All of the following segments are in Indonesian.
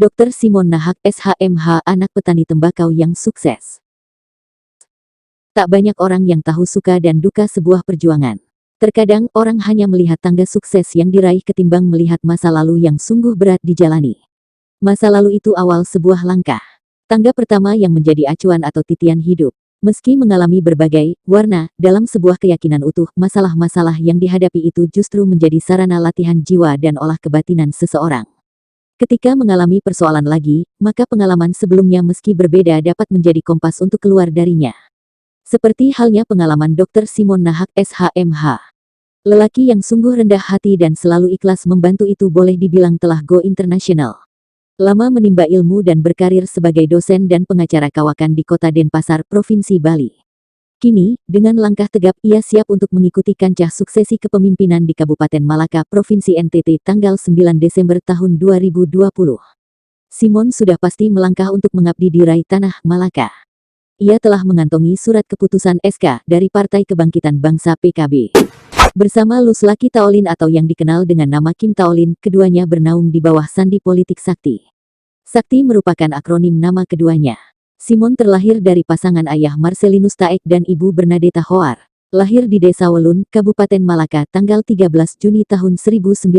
Dr. Simon Nahak SHMH, anak petani tembakau yang sukses. Tak banyak orang yang tahu suka dan duka sebuah perjuangan. Terkadang orang hanya melihat tangga sukses yang diraih ketimbang melihat masa lalu yang sungguh berat dijalani. Masa lalu itu awal sebuah langkah. Tangga pertama yang menjadi acuan atau titian hidup. Meski mengalami berbagai warna dalam sebuah keyakinan utuh, masalah-masalah yang dihadapi itu justru menjadi sarana latihan jiwa dan olah kebatinan seseorang. Ketika mengalami persoalan lagi, maka pengalaman sebelumnya meski berbeda dapat menjadi kompas untuk keluar darinya. Seperti halnya pengalaman Dr. Simon Nahak SHMH. Lelaki yang sungguh rendah hati dan selalu ikhlas membantu itu boleh dibilang telah go internasional. Lama menimba ilmu dan berkarir sebagai dosen dan pengacara kawakan di kota Denpasar, Provinsi Bali. Kini, dengan langkah tegap ia siap untuk mengikuti kancah suksesi kepemimpinan di Kabupaten Malaka, Provinsi NTT tanggal 9 Desember tahun 2020. Simon sudah pasti melangkah untuk mengabdi di raih tanah Malaka. Ia telah mengantongi surat keputusan SK dari Partai Kebangkitan Bangsa PKB. Bersama Luslaki Taolin atau yang dikenal dengan nama Kim Taolin, keduanya bernaung di bawah sandi politik Sakti. Sakti merupakan akronim nama keduanya. Simon terlahir dari pasangan ayah Marcelinus Taek dan ibu Bernadetta Hoar. Lahir di Desa Welun, Kabupaten Malaka tanggal 13 Juni tahun 1964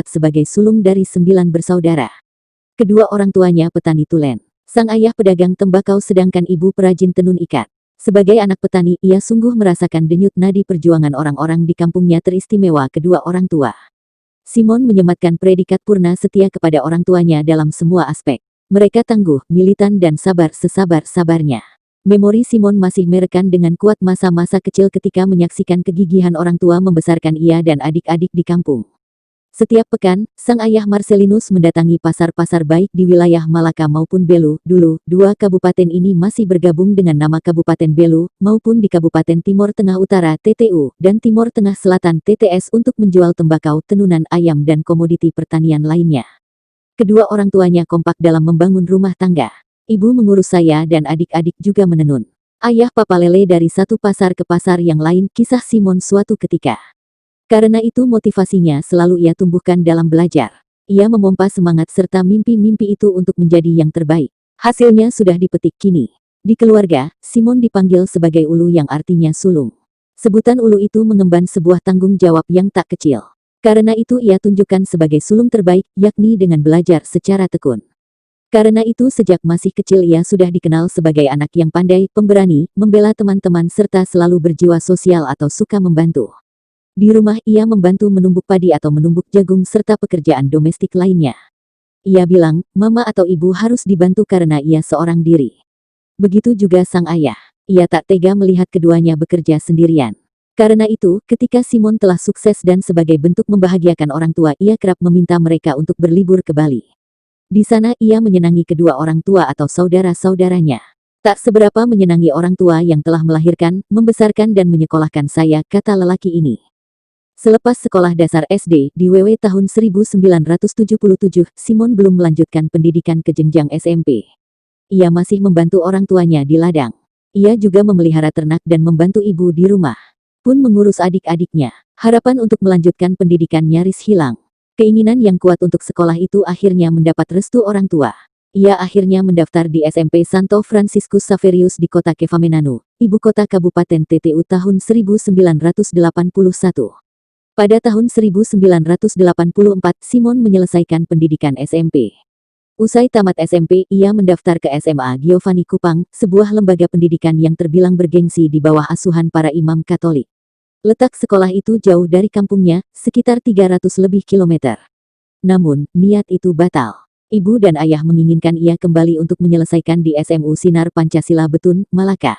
sebagai sulung dari 9 bersaudara. Kedua orang tuanya petani tulen. Sang ayah pedagang tembakau sedangkan ibu perajin tenun ikat. Sebagai anak petani, ia sungguh merasakan denyut nadi perjuangan orang-orang di kampungnya teristimewa kedua orang tua. Simon menyematkan predikat purna setia kepada orang tuanya dalam semua aspek. Mereka tangguh, militan dan sabar sesabar-sabarnya. Memori Simon masih merekam dengan kuat masa-masa kecil ketika menyaksikan kegigihan orang tua membesarkan ia dan adik-adik di kampung. Setiap pekan, sang ayah Marcelinus mendatangi pasar-pasar baik di wilayah Malaka maupun Belu. Dulu, dua kabupaten ini masih bergabung dengan nama Kabupaten Belu, maupun di Kabupaten Timur Tengah Utara TTU, dan Timur Tengah Selatan TTS untuk menjual tembakau, tenunan ayam dan komoditi pertanian lainnya. Kedua orang tuanya kompak dalam membangun rumah tangga. Ibu mengurus saya dan adik-adik juga menenun. Ayah papa lele dari satu pasar ke pasar yang lain, kisah Simon suatu ketika. Karena itu motivasinya selalu ia tumbuhkan dalam belajar. Ia memompa semangat serta mimpi-mimpi itu untuk menjadi yang terbaik. Hasilnya sudah dipetik kini. Di keluarga, Simon dipanggil sebagai Ulu yang artinya sulung. Sebutan Ulu itu mengemban sebuah tanggung jawab yang tak kecil. Karena itu ia tunjukkan sebagai sulung terbaik, yakni dengan belajar secara tekun. Karena itu sejak masih kecil ia sudah dikenal sebagai anak yang pandai, pemberani, membela teman-teman serta selalu berjiwa sosial atau suka membantu. Di rumah ia membantu menumbuk padi atau menumbuk jagung serta pekerjaan domestik lainnya. Ia bilang, mama atau ibu harus dibantu karena ia seorang diri. Begitu juga sang ayah. Ia tak tega melihat keduanya bekerja sendirian. Karena itu, ketika Simon telah sukses dan sebagai bentuk membahagiakan orang tua, ia kerap meminta mereka untuk berlibur ke Bali. Di sana ia menyenangi kedua orang tua atau saudara-saudaranya. Tak seberapa menyenangi orang tua yang telah melahirkan, membesarkan dan menyekolahkan saya, kata lelaki ini. Selepas sekolah dasar SD di WW tahun 1977, Simon belum melanjutkan pendidikan ke jenjang SMP. Ia masih membantu orang tuanya di ladang. Ia juga memelihara ternak dan membantu ibu di rumah. Pun mengurus adik-adiknya. Harapan untuk melanjutkan pendidikan nyaris hilang. Keinginan yang kuat untuk sekolah itu akhirnya mendapat restu orang tua. Ia akhirnya mendaftar di SMP Santo Franciscus Xaverius di kota Kevamenanu, ibu kota Kabupaten TTU tahun 1981. Pada tahun 1984, Simon menyelesaikan pendidikan SMP. Usai tamat SMP, ia mendaftar ke SMA Giovanni Kupang, sebuah lembaga pendidikan yang terbilang bergengsi di bawah asuhan para imam Katolik. Letak sekolah itu jauh dari kampungnya, sekitar 300 lebih kilometer. Namun, niat itu batal. Ibu dan ayah menginginkan ia kembali untuk menyelesaikan di SMU Sinar Pancasila Betun, Malaka.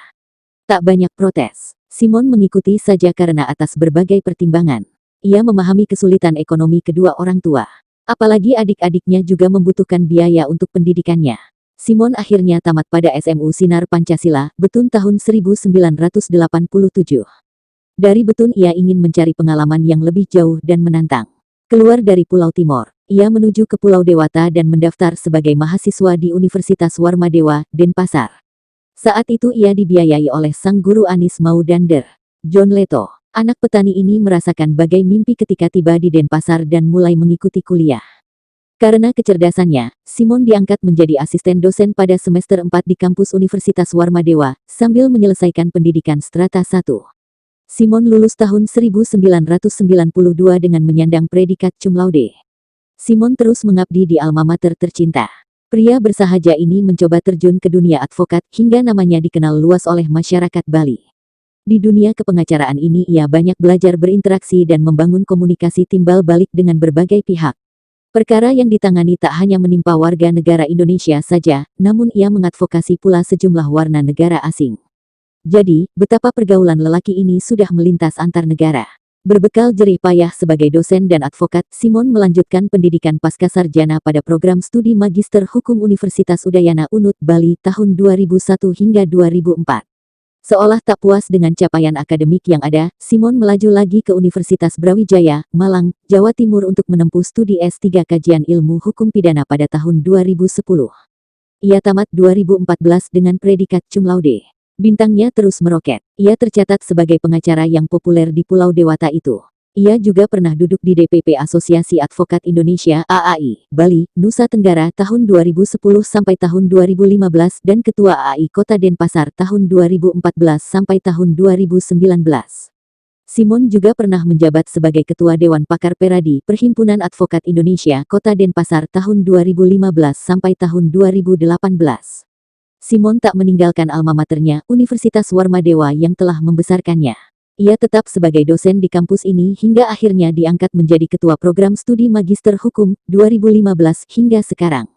Tak banyak protes. Simon mengikuti saja karena atas berbagai pertimbangan. Ia memahami kesulitan ekonomi kedua orang tua. Apalagi adik-adiknya juga membutuhkan biaya untuk pendidikannya. Simon akhirnya tamat pada SMU Sinar Pancasila, Betun tahun 1987. Dari Betun ia ingin mencari pengalaman yang lebih jauh dan menantang. Keluar dari Pulau Timor, ia menuju ke Pulau Dewata dan mendaftar sebagai mahasiswa di Universitas Warmadewa, Denpasar. Saat itu ia dibiayai oleh sang guru Anis Maudander, John Leto. Anak petani ini merasakan bagai mimpi ketika tiba di Denpasar dan mulai mengikuti kuliah. Karena kecerdasannya, Simon diangkat menjadi asisten dosen pada semester 4 di kampus Universitas Warmadewa, sambil menyelesaikan pendidikan strata 1. Simon lulus tahun 1992 dengan menyandang predikat cum laude. Simon terus mengabdi di alma mater tercinta. Pria bersahaja ini mencoba terjun ke dunia advokat hingga namanya dikenal luas oleh masyarakat Bali. Di dunia kepengacaraan ini ia banyak belajar berinteraksi dan membangun komunikasi timbal balik dengan berbagai pihak. Perkara yang ditangani tak hanya menimpa warga negara Indonesia saja, namun ia mengadvokasi pula sejumlah warga negara asing. Jadi, betapa pergaulan lelaki ini sudah melintas antar negara. Berbekal jerih payah sebagai dosen dan advokat, Simon melanjutkan pendidikan pascasarjana pada program studi Magister Hukum Universitas Udayana Unut Bali tahun 2001 hingga 2004. Seolah tak puas dengan capaian akademik yang ada, Simon melaju lagi ke Universitas Brawijaya, Malang, Jawa Timur untuk menempuh studi S3 Kajian Ilmu Hukum Pidana pada tahun 2010. Ia tamat 2014 dengan predikat cum laude. Bintangnya terus meroket. Ia tercatat sebagai pengacara yang populer di Pulau Dewata itu. Ia juga pernah duduk di DPP Asosiasi Advokat Indonesia (AAI) Bali, Nusa Tenggara tahun 2010 sampai tahun 2015 dan Ketua AAI Kota Denpasar tahun 2014 sampai tahun 2019. Simon juga pernah menjabat sebagai Ketua Dewan Pakar Peradi Perhimpunan Advokat Indonesia Kota Denpasar tahun 2015 sampai tahun 2018. Simon tak meninggalkan alma maternya, Universitas Warmadewa yang telah membesarkannya. Ia tetap sebagai dosen di kampus ini hingga akhirnya diangkat menjadi Ketua Program Studi Magister Hukum 2015 hingga sekarang.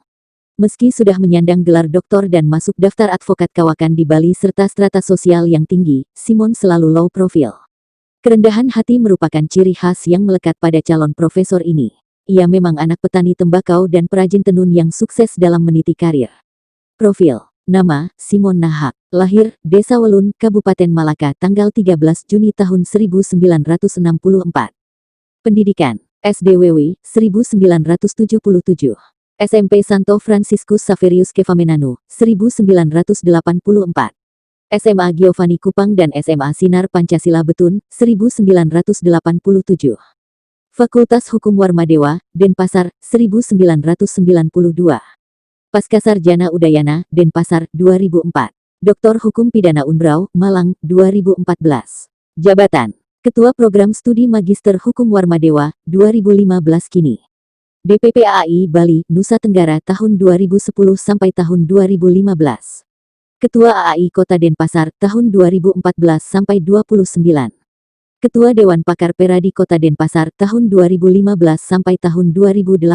Meski sudah menyandang gelar doktor dan masuk daftar advokat kawakan di Bali serta strata sosial yang tinggi, Simon selalu low profile. Kerendahan hati merupakan ciri khas yang melekat pada calon profesor ini. Ia memang anak petani tembakau dan perajin tenun yang sukses dalam meniti karir. Profil. Nama, Simon Nahak. Lahir, Desa Welun, Kabupaten Malaka, tanggal 13 Juni tahun 1964. Pendidikan, SDWW, 1977. SMP Santo Franciscus Saverius Kevamenanu, 1984. SMA Giovanni Kupang dan SMA Sinar Pancasila Betun, 1987. Fakultas Hukum Warmadewa, Denpasar, 1992. Pascasarjana Udayana, Denpasar, 2004. Doktor Hukum Pidana Unbrau, Malang, 2014. Jabatan, Ketua Program Studi Magister Hukum Warmadewa, 2015 kini. DPP AAI Bali, Nusa Tenggara tahun 2010 sampai tahun 2015. Ketua AAI Kota Denpasar tahun 2014 sampai 29. Ketua Dewan Pakar Peradi Kota Denpasar tahun 2015 sampai tahun 2018.